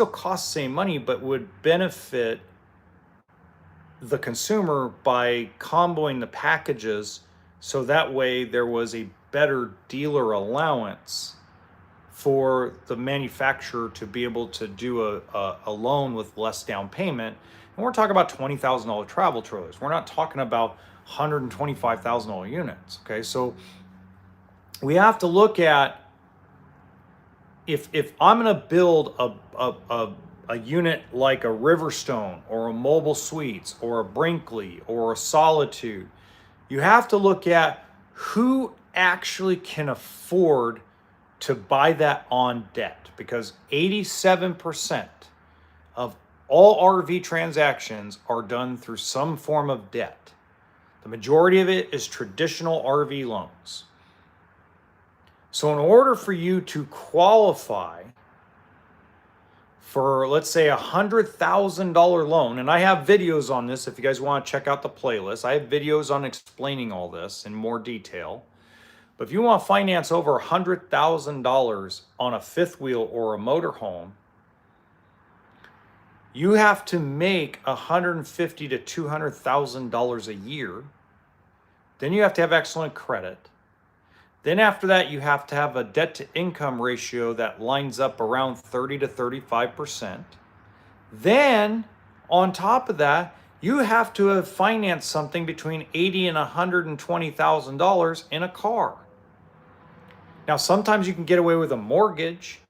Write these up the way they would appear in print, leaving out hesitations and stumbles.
still cost the same money, but would benefit the consumer by comboing the packages, so that way there was a better dealer allowance for the manufacturer to be able to do a loan with less down payment. And we're talking about $20,000 travel trailers. We're not talking about $125,000 units. Okay, so we have to look at, if I'm going to build a unit like a Riverstone or a Mobile Suites or a Brinkley or a Solitude, you have to look at who actually can afford to buy that on debt, because 87% of all RV transactions are done through some form of debt. The majority of it is traditional RV loans. So in order for you to qualify for, let's say, $100,000 loan, and I have videos on this if you guys want to check out the playlist. I have videos on explaining all this in more detail. But if you want to finance over $100,000 on a fifth wheel or a motorhome, you have to make $150,000 to $200,000 a year. Then you have to have excellent credit. Then after that, you have to have a debt to income ratio that lines up around 30 to 35%. Then on top of that, you have to have financed something between $80,000 and $120,000 in a car. Now, sometimes you can get away with a mortgage,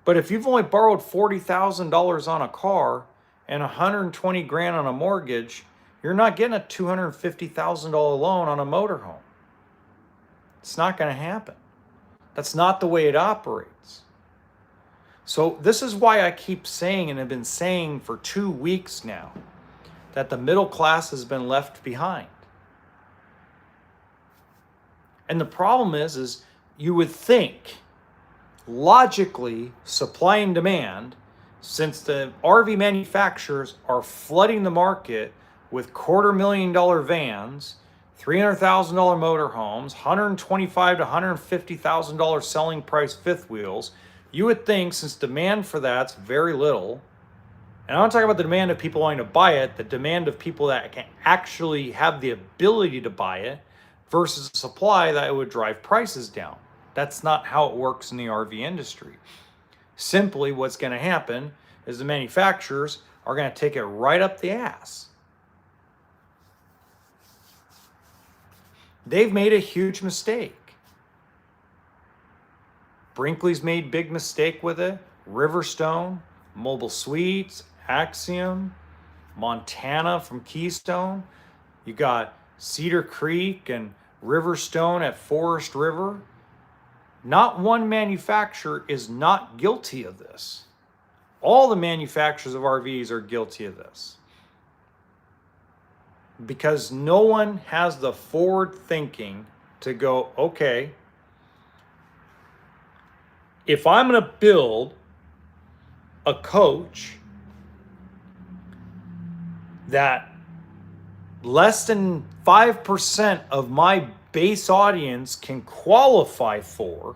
but if you've only borrowed $40,000 on a car and $120,000 on a mortgage, you're not getting a $250,000 loan on a motorhome. It's not going to happen. That's not the way it operates. So this is why I keep saying, and have been saying for 2 weeks now, that the middle class has been left behind. And the problem is you would think, logically, supply and demand, since the RV manufacturers are flooding the market with $250,000 vans, $300,000 motorhomes, $125,000 to $150,000 selling price fifth wheels, you would think, since demand for that's very little, and I'm not talking about the demand of people wanting to buy it, the demand of people that can actually have the ability to buy it versus a supply, that it would drive prices down. That's not how it works in the RV industry. Simply what's going to happen is the manufacturers are going to take it right up the ass. They've made a huge mistake. Brinkley's made big mistake with it. Riverstone, Mobile Suites, Axiom, Montana from Keystone. You got Cedar Creek and Riverstone at Forest River. Not one manufacturer is not guilty of this. All the manufacturers of RVs are guilty of this. Because no one has the forward thinking to go, okay, if I'm going to build a coach that less than 5% of my base audience can qualify for,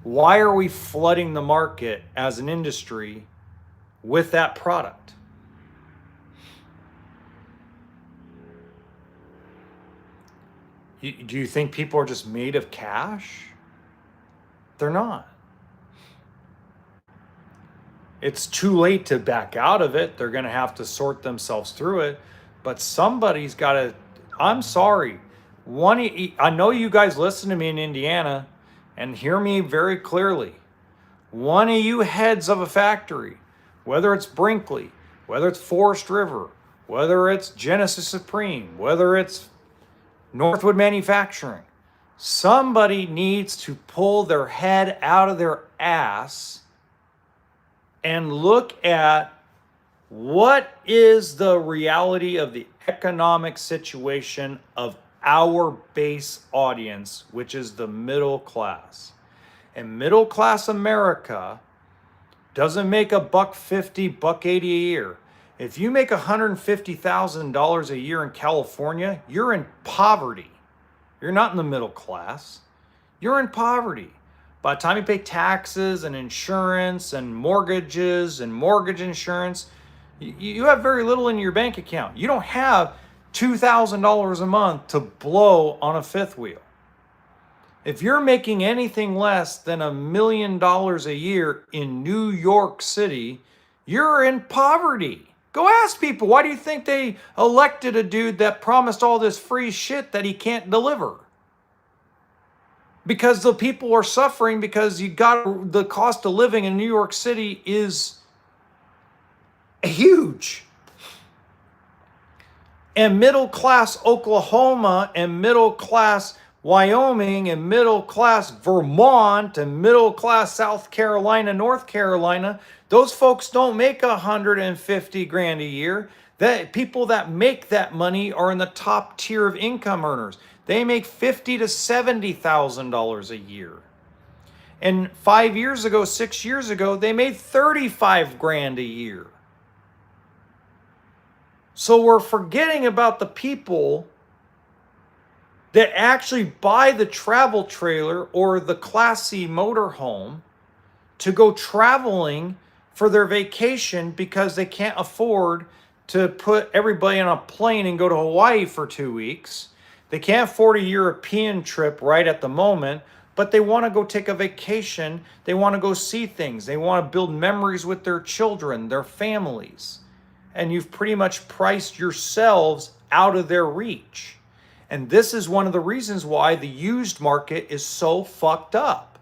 why are we flooding the market as an industry with that product? Do you think people are just made of cash? They're not. It's too late to back out of it. They're going to have to sort themselves through it. But somebody's got to, I'm sorry. I know you guys listen to me in Indiana and hear me very clearly. One of you heads of a factory, whether it's Brinkley, whether it's Forest River, whether it's Genesis Supreme, whether it's Northwood Manufacturing, somebody needs to pull their head out of their ass and look at what is the reality of the economic situation of our base audience, which is the middle class. And middle class America doesn't make $150, $180 a year. If you make $150,000 a year in California, you're in poverty. You're not in the middle class. You're in poverty. By the time you pay taxes and insurance and mortgages and mortgage insurance, you have very little in your bank account. You don't have $2,000 a month to blow on a fifth wheel. If you're making anything less than $1 million a year in New York City, you're in poverty. Go ask people, why do you think they elected a dude that promised all this free shit that he can't deliver? Because the people are suffering because the cost of living in New York City is huge. And middle class Oklahoma and middle class Wyoming and middle class Vermont and middle class South Carolina, North Carolina, those folks don't make 150 grand a year. That people that make that money are in the top tier of income earners. They make $50,000 to $70,000 a year. And 5 years ago, 6 years ago, they made 35 grand a year. So we're forgetting about the people that actually buy the travel trailer or the Class C motorhome to go traveling for their vacation because they can't afford to put everybody on a plane and go to Hawaii for 2 weeks. They can't afford a European trip right at the moment, but they want to go take a vacation. They want to go see things. They want to build memories with their children, their families. And you've pretty much priced yourselves out of their reach. And this is one of the reasons why the used market is so fucked up.